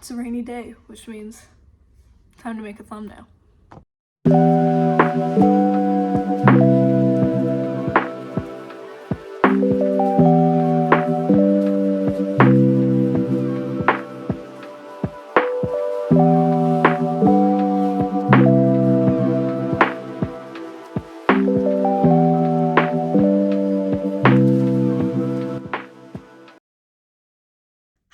It's a rainy day, which means time to make a thumbnail.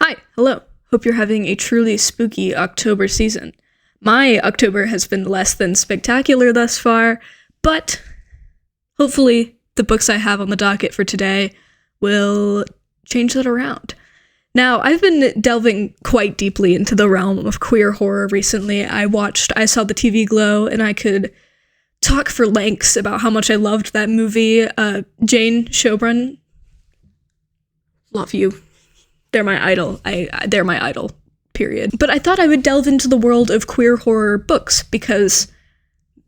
Hi, hello. Hope you're having a truly spooky October season. My October has been less than spectacular thus far, but hopefully the books I have on the docket for today will change that around. Now, I've been delving quite deeply into the realm of queer horror recently. I saw the TV Glow, and I could talk for lengths about how much I loved that movie. Jane Schoenbrun, love you. They're my idol. They're my idol, period. But I thought I would delve into the world of queer horror books because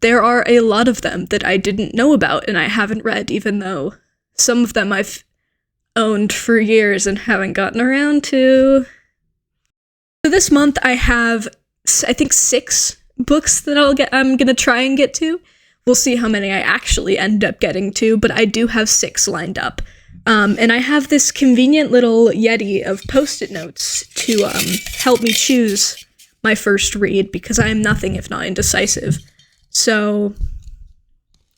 there are a lot of them that I didn't know about and I haven't read, even though some of them I've owned for years and haven't gotten around to. So this month I have, I think, 6 books that I'm gonna try and get to. We'll see how many I actually end up getting to, but I do have 6 lined up. And I have this convenient little Yeti of Post-it notes to help me choose my first read, because I am nothing if not indecisive. So,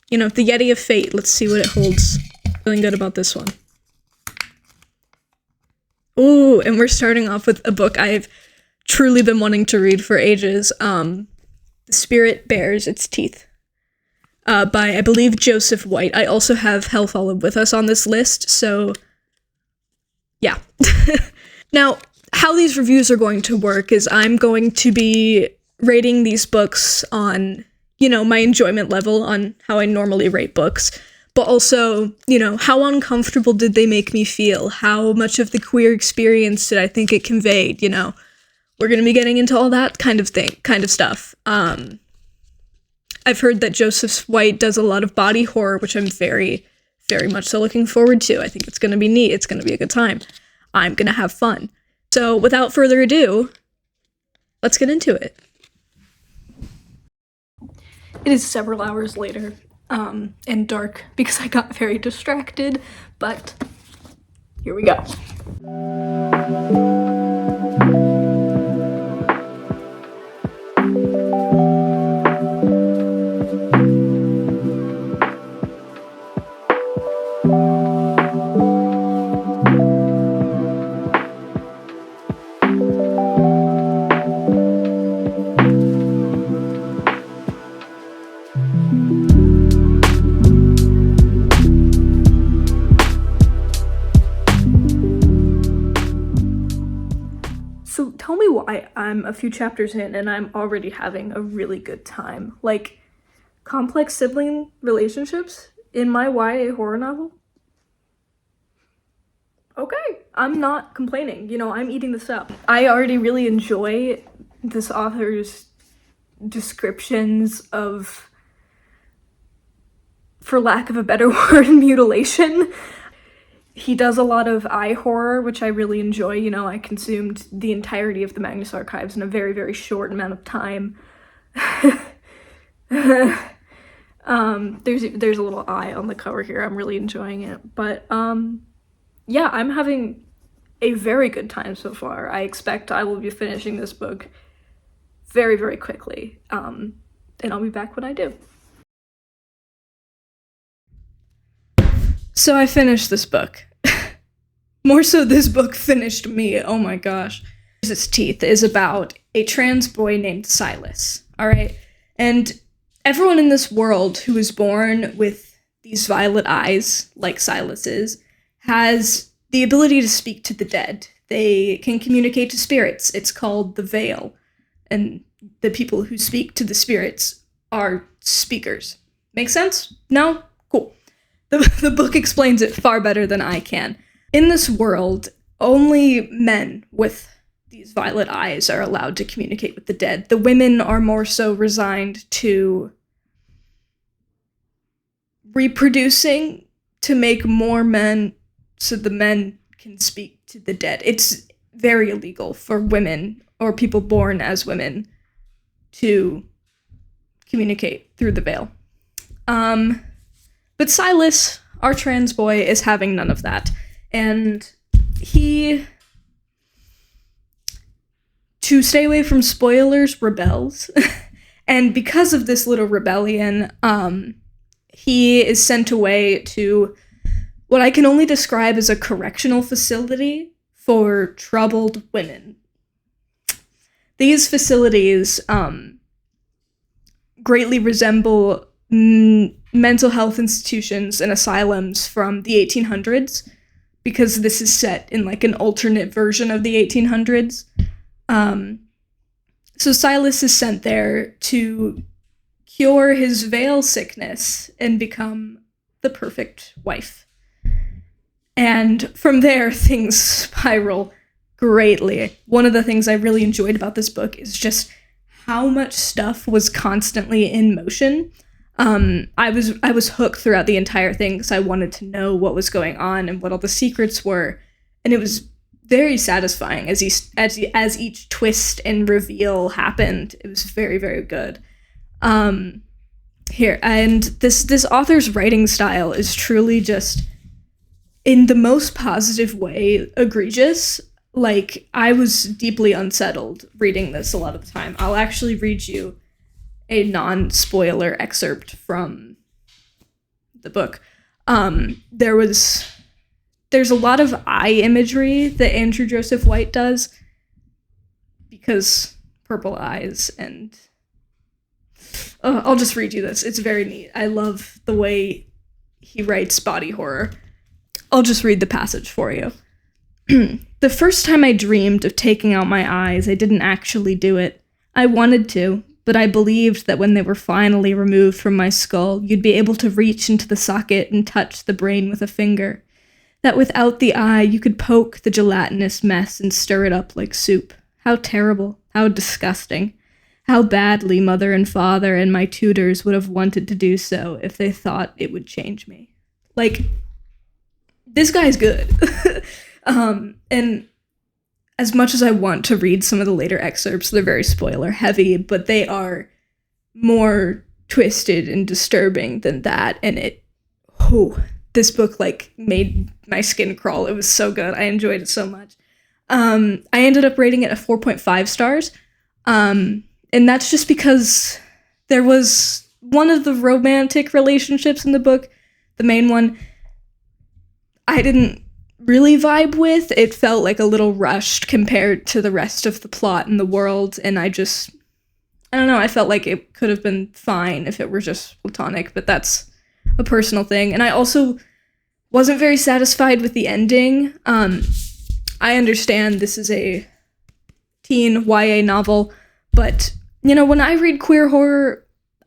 the Yeti of Fate, let's see what it holds. Feeling good about this one. Ooh, and we're starting off with a book I've truly been wanting to read for ages. The Spirit Bares Its Teeth. By, I believe, Joseph White. I also have Hell Followed With Us on this list, so yeah. Now, how these reviews are going to work is I'm going to be rating these books on, my enjoyment level, on how I normally rate books, but also, how uncomfortable did they make me feel? How much of the queer experience did I think it conveyed? We're going to be getting into all that kind of stuff. I've heard that Joseph White does a lot of body horror, which I'm very, very much so looking forward to. I think it's going to be neat. It's going to be a good time. I'm going to have fun. So without further ado, let's get into it. It is several hours later, and dark, because I got very distracted, but here we go. So tell me why I'm a few chapters in and I'm already having a really good time. Like, complex sibling relationships in my YA horror novel? Okay, I'm not complaining. I'm eating this up. I already really enjoy this author's descriptions of, for lack of a better word, mutilation. He does a lot of eye horror, which I really enjoy. I consumed the entirety of the Magnus Archives in a very, very short amount of time. There's a little eye on the cover here. I'm really enjoying it. But, yeah, I'm having a very good time so far. I expect I will be finishing this book very, very quickly. And I'll be back when I do. So I finished this book. More so, this book finished me. Oh my gosh. Its Teeth is about a trans boy named Silas, alright? And everyone in this world who is born with these violet eyes, like Silas's, has the ability to speak to the dead. They can communicate to spirits. It's called the Veil. And the people who speak to the spirits are speakers. Make sense? No? Cool. The book explains it far better than I can. In this world, only men with these violet eyes are allowed to communicate with the dead. The women are more so resigned to reproducing to make more men so the men can speak to the dead. It's very illegal for women or people born as women to communicate through the veil. But Silas, our trans boy, is having none of that. And he, to stay away from spoilers, rebels. And because of this little rebellion, he is sent away to what I can only describe as a correctional facility for troubled women. These facilities greatly resemble mental health institutions and asylums from the 1800s, because this is set in like an alternate version of the 1800s. So Silas is sent there to cure his veil sickness and become the perfect wife. And from there, things spiral greatly. One of the things I really enjoyed about this book is just how much stuff was constantly in motion. I was hooked throughout the entire thing because I wanted to know what was going on and what all the secrets were, and it was very satisfying as each twist and reveal happened. It was very, very good. This author's writing style is truly just, in the most positive way, egregious. Like, I was deeply unsettled reading this a lot of the time. I'll actually read you a non-spoiler excerpt from the book. There's a lot of eye imagery that Andrew Joseph White does, because purple eyes, and I'll just read you this. It's very neat. I love the way he writes body horror. I'll just read the passage for you. The first time I dreamed of taking out my eyes, I didn't actually do it. I wanted to, but I believed that when they were finally removed from my skull, you'd be able to reach into the socket and touch the brain with a finger. That without the eye, you could poke the gelatinous mess and stir it up like soup. How terrible. How disgusting. How badly Mother and Father and my tutors would have wanted to do so if they thought it would change me. Like, this guy's good. And as much as I want to read some of the later excerpts, they're very spoiler heavy, but they are more twisted and disturbing than that. And this book like made my skin crawl. It was so good. I enjoyed it so much. I ended up rating it a 4.5 stars. And that's just because there was one of the romantic relationships in the book, the main one, I didn't really vibe with. It felt like a little rushed compared to the rest of the plot in the world, and I don't know, I felt like it could have been fine if it were just platonic, but that's a personal thing. And I also wasn't very satisfied with the ending. I understand this is a teen YA novel, but, you know, when I read queer horror,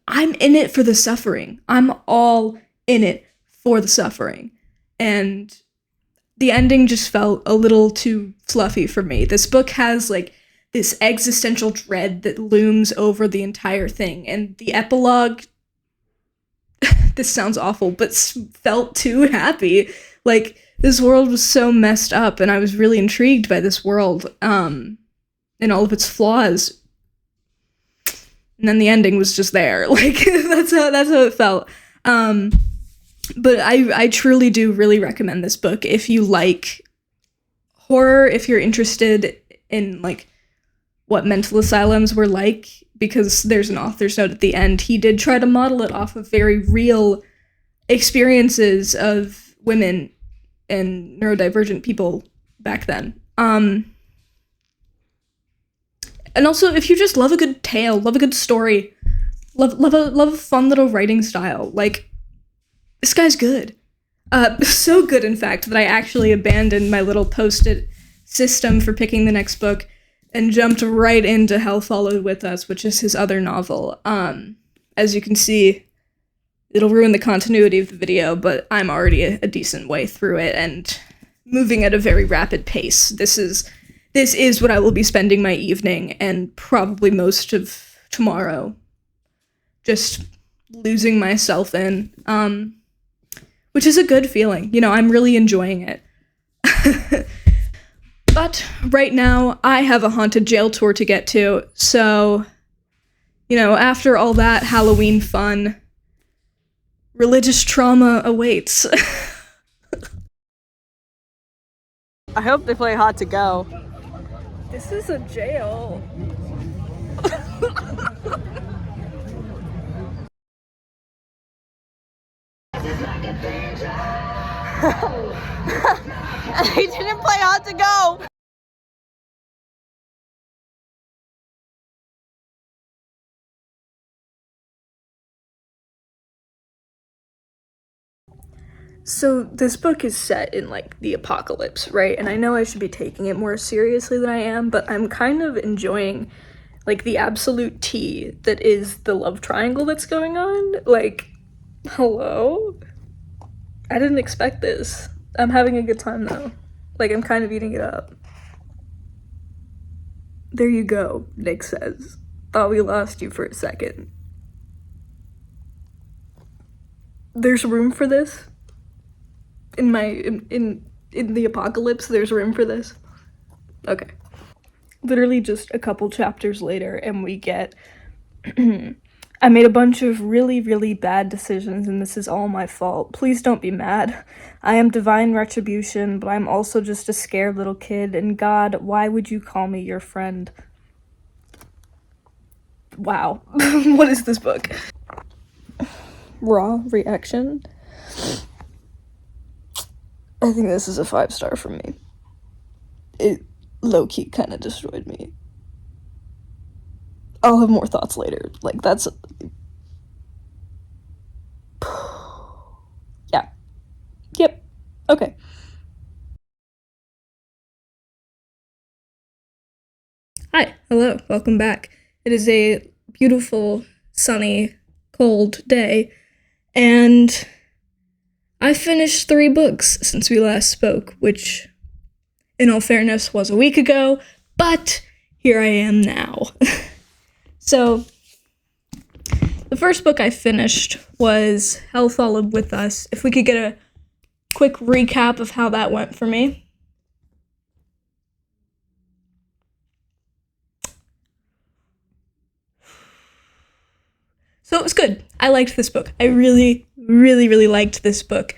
I'm in it for the suffering. I'm all in it for the suffering. And the ending just felt a little too fluffy for me. This book has, like, this existential dread that looms over the entire thing. And the epilogue, this sounds awful, but felt too happy. Like, this world was so messed up, and I was really intrigued by this world, and all of its flaws. And then the ending was just there. Like, that's how it felt. But I truly do really recommend this book if you like horror, if you're interested in, like, what mental asylums were like, because there's an author's note at the end. He did try to model it off of very real experiences of women and neurodivergent people back then. And also, if you just love a good tale, love a good story, love a fun little writing style, like, this guy's good. So good, in fact, that I actually abandoned my little post-it system for picking the next book and jumped right into Hell Followed With Us, which is his other novel. As you can see, it'll ruin the continuity of the video, but I'm already a decent way through it and moving at a very rapid pace. This is what I will be spending my evening and probably most of tomorrow just losing myself in. Which is a good feeling. You know, I'm really enjoying it. But right now, I have a haunted jail tour to get to, so, you know, after all that Halloween fun, religious trauma awaits. I hope they play Hot to Go. This is a jail. He didn't play Hot to Go. So this book is set in like the apocalypse, right? And I know I should be taking it more seriously than I am, but I'm kind of enjoying like the absolute tea that is the love triangle that's going on. Like, hello? I didn't expect this. I'm having a good time though. Like, I'm kind of eating it up. There you go, Nick says. Thought we lost you for a second. There's room for this? In the apocalypse, there's room for this? Okay. Literally just a couple chapters later, and we get I made a bunch of really, really bad decisions, and this is all my fault. Please don't be mad. I am divine retribution, but I'm also just a scared little kid, and God, why would you call me your friend? Wow. What is this book? Raw reaction. I think this is a 5-star for me. It low-key kind of destroyed me. I'll have more thoughts later. Like, that's... yeah. Yep. Okay. Hi. Hello. Welcome back. It is a beautiful, sunny, cold day, and I finished 3 books since we last spoke, which, in all fairness, was a week ago, but here I am now. So, the first book I finished was Hell Followed With Us. If we could get a quick recap of how that went for me. So it was good. I liked this book. I really, really, really liked this book.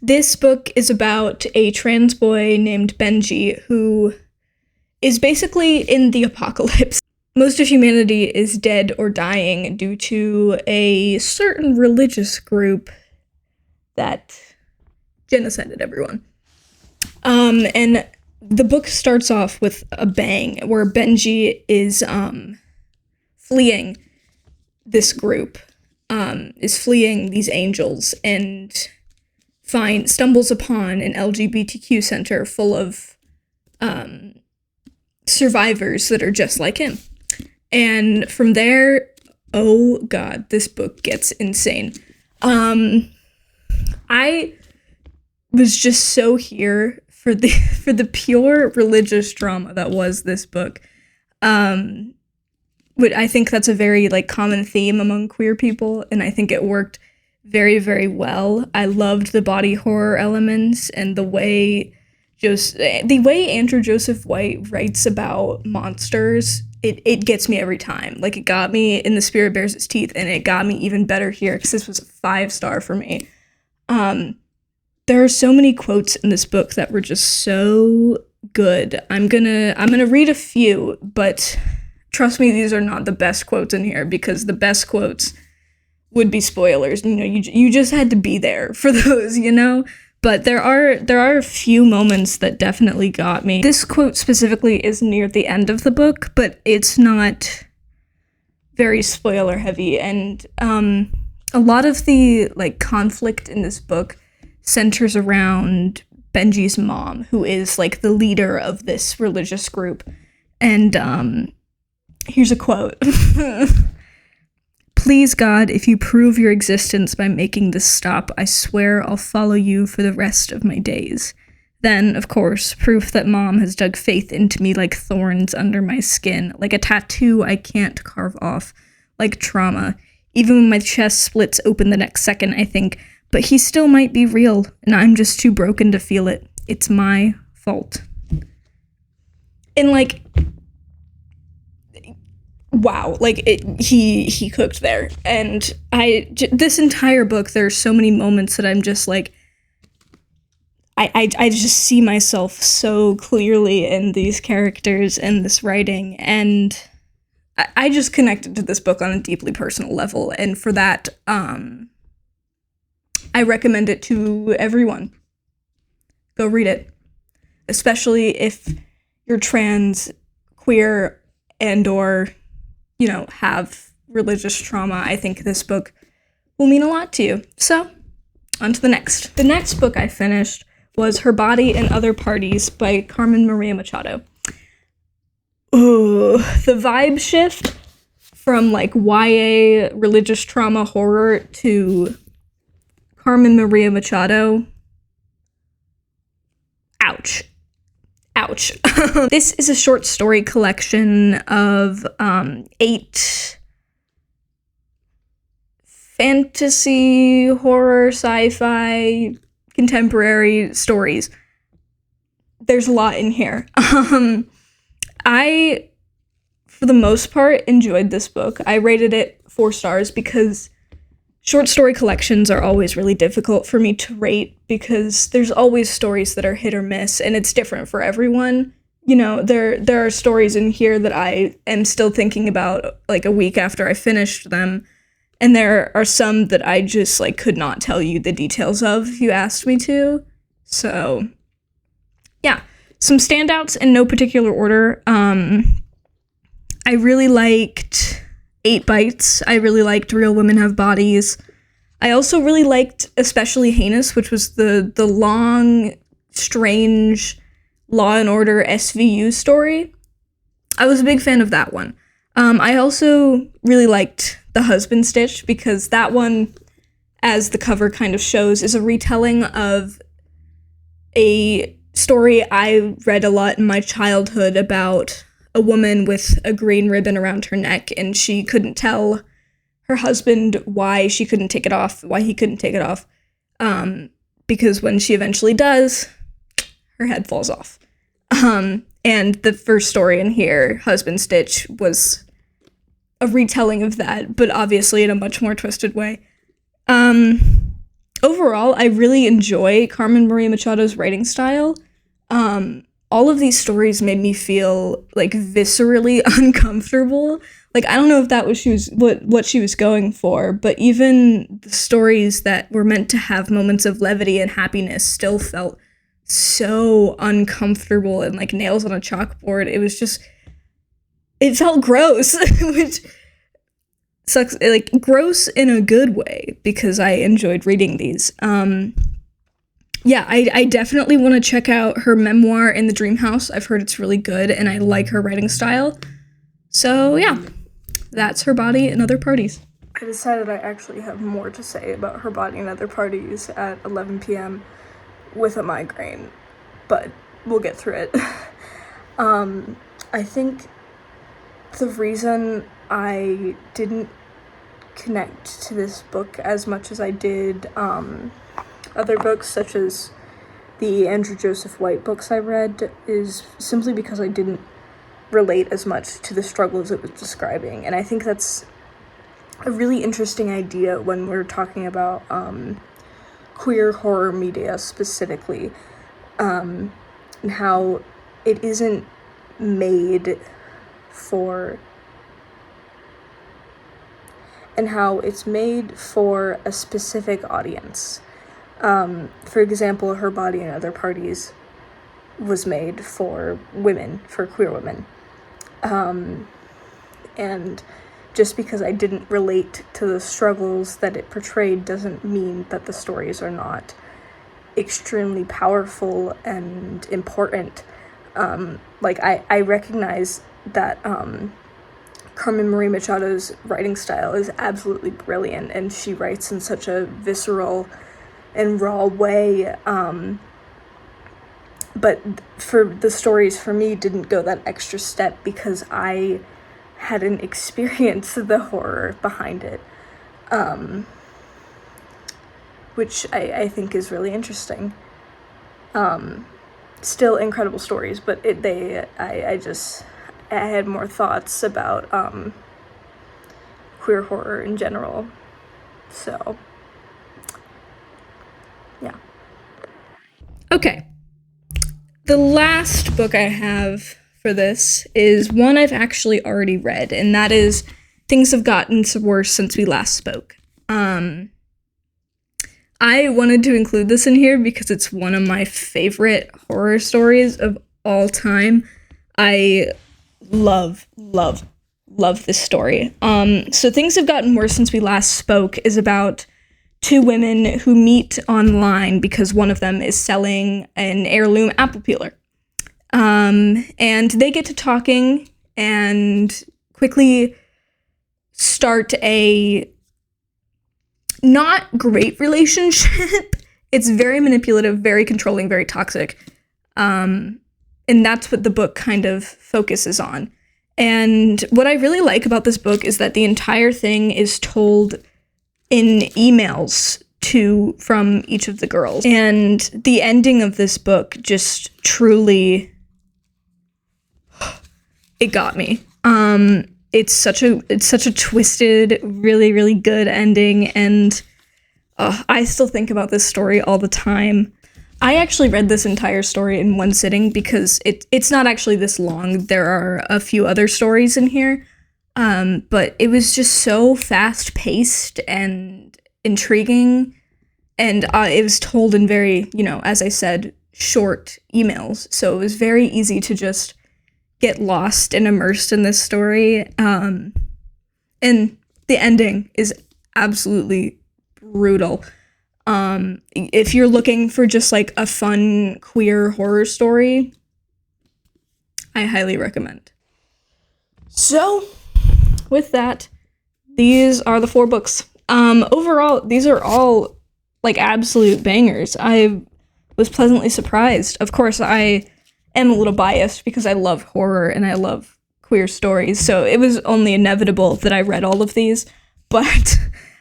This book is about a trans boy named Benji who is basically in the apocalypse. Most of humanity is dead or dying due to a certain religious group that genocided everyone. And the book starts off with a bang where Benji is fleeing this group, is fleeing these angels, and stumbles upon an LGBTQ center full of survivors that are just like him. And from there, oh god, this book gets insane. I was just so here for the pure religious drama that was this book. But I think that's a very like common theme among queer people, and I think it worked very, very well. I loved the body horror elements and the way Andrew Joseph White writes about monsters. It gets me every time. Like, it got me in The Spirit Bares Its Teeth, and it got me even better here because this was a 5-star for me. There are so many quotes in this book that were just so good. I'm gonna read a few, but trust me, these are not the best quotes in here, because the best quotes would be spoilers. You know, you just had to be there for those, you know? But there are a few moments that definitely got me. This quote specifically is near the end of the book, but it's not very spoiler heavy, and a lot of the like conflict in this book centers around Benji's mom, who is like the leader of this religious group. And here's a quote. Please, God, if you prove your existence by making this stop, I swear I'll follow you for the rest of my days. Then, of course, proof that Mom has dug faith into me like thorns under my skin, like a tattoo I can't carve off, like trauma. Even when my chest splits open the next second, I think, but he still might be real, and I'm just too broken to feel it. It's my fault. And like, wow, like he cooked there. And this entire book, there's so many moments that I'm just like, I just see myself so clearly in these characters and this writing, and I just connected to this book on a deeply personal level, and for that, I recommend it to everyone. Go read it, especially if you're trans, queer, and or, have religious trauma. I think this book will mean a lot to you. So, on to the next. The next book I finished was Her Body and Other Parties by Carmen Maria Machado. Ooh, the vibe shift from like YA religious trauma horror to Carmen Maria Machado. Ouch. This is a short story collection of 8 fantasy, horror, sci-fi, contemporary stories. There's a lot in here. I, for the most part, enjoyed this book. I rated it 4 stars because short story collections are always really difficult for me to rate because there's always stories that are hit or miss, and it's different for everyone. There are stories in here that I am still thinking about like a week after I finished them. And there are some that I just, like, could not tell you the details of if you asked me to. So, yeah. Some standouts in no particular order. I really liked 8 Bites. I really liked Real Women Have Bodies. I also really liked Especially Heinous, which was the long, strange Law and Order SVU story. I was a big fan of that one. I also really liked The Husband Stitch because that one, as the cover kind of shows, is a retelling of a story I read a lot in my childhood about a woman with a green ribbon around her neck, and she couldn't tell her husband why he couldn't take it off, because when she eventually does, her head falls off. And the first story in here, Husband Stitch, was a retelling of that, but obviously in a much more twisted way. Overall, I really enjoy Carmen Maria Machado's writing style. All of these stories made me feel like viscerally uncomfortable. Like, I don't know if that was what she was going for, but even the stories that were meant to have moments of levity and happiness still felt so uncomfortable and like nails on a chalkboard. It felt gross, which sucks, like gross in a good way, because I enjoyed reading these. Yeah, I definitely want to check out her memoir In the Dream House. I've heard it's really good, and I like her writing style. So yeah, that's Her Body and Other Parties. I decided I actually have more to say about Her Body and Other Parties at 11 p.m. with a migraine, but we'll get through it. I think the reason I didn't connect to this book as much as I did other books, such as the Andrew Joseph White books I read, is simply because I didn't relate as much to the struggles it was describing. And I think that's a really interesting idea when we're talking about queer horror media specifically, and how it isn't made for, and how it's made for a specific audience. For example, Her Body and Other Parties was made for women, for queer women. And just because I didn't relate to the struggles that it portrayed doesn't mean that the stories are not extremely powerful and important. I recognize that Carmen Maria Machado's writing style is absolutely brilliant, and she writes in such a visceral and raw way, but for the stories for me didn't go that extra step because I hadn't experienced the horror behind it, which I think is really interesting. still incredible stories, but I had more thoughts about queer horror in general. So, yeah. Okay. The last book I have for this is one I've actually already read, and that is Things Have Gotten Worse Since We Last Spoke. I wanted to include this in here because it's one of my favorite horror stories of all time. I love this story. So Things Have Gotten Worse Since We Last Spoke is about two women who meet online because one of them is selling an heirloom apple peeler. And they get to talking and quickly start a not great relationship. It's very manipulative, very controlling, very toxic. And that's what the book kind of focuses on. And what I really like about this book is that the entire thing is told in emails from each of the girls. And the ending of this book just truly, it got me. It's such a twisted, really, really good ending, and I still think about this story all the time. I actually read this entire story in one sitting because it's not actually this long. There are a few other stories in here, but it was just so fast-paced and intriguing, and it was told in very, as I said, short emails, so it was very easy to just get lost and immersed in this story. And the ending is absolutely brutal. If you're looking for just like a fun queer horror story, I highly recommend. So, with that, these are the 4 books. Overall, these are all like absolute bangers. I was pleasantly surprised. Of course, I am a little biased because I love horror and I love queer stories, so it was only inevitable that I read all of these, but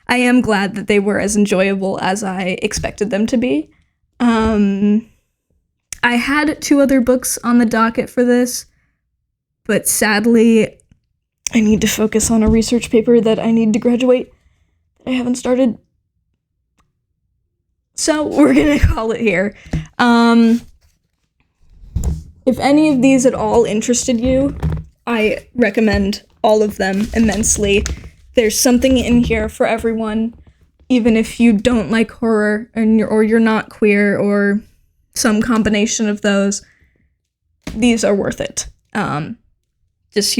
I am glad that they were as enjoyable as I expected them to be. I had 2 other books on the docket for this, but sadly, I need to focus on a research paper that I need to graduate that I haven't started. So we're gonna call it here. If any of these at all interested you, I recommend all of them immensely. There's something in here for everyone, even if you don't like horror or you're not queer or some combination of those. These are worth it. Just,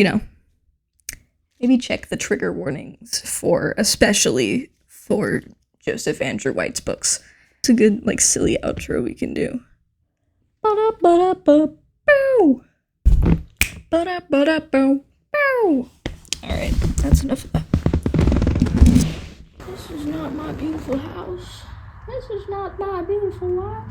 maybe check the trigger warnings especially for Joseph Andrew White's books. It's a good, silly outro we can do. Alright, that's enough of that. This is not my beautiful house. This is not my beautiful life.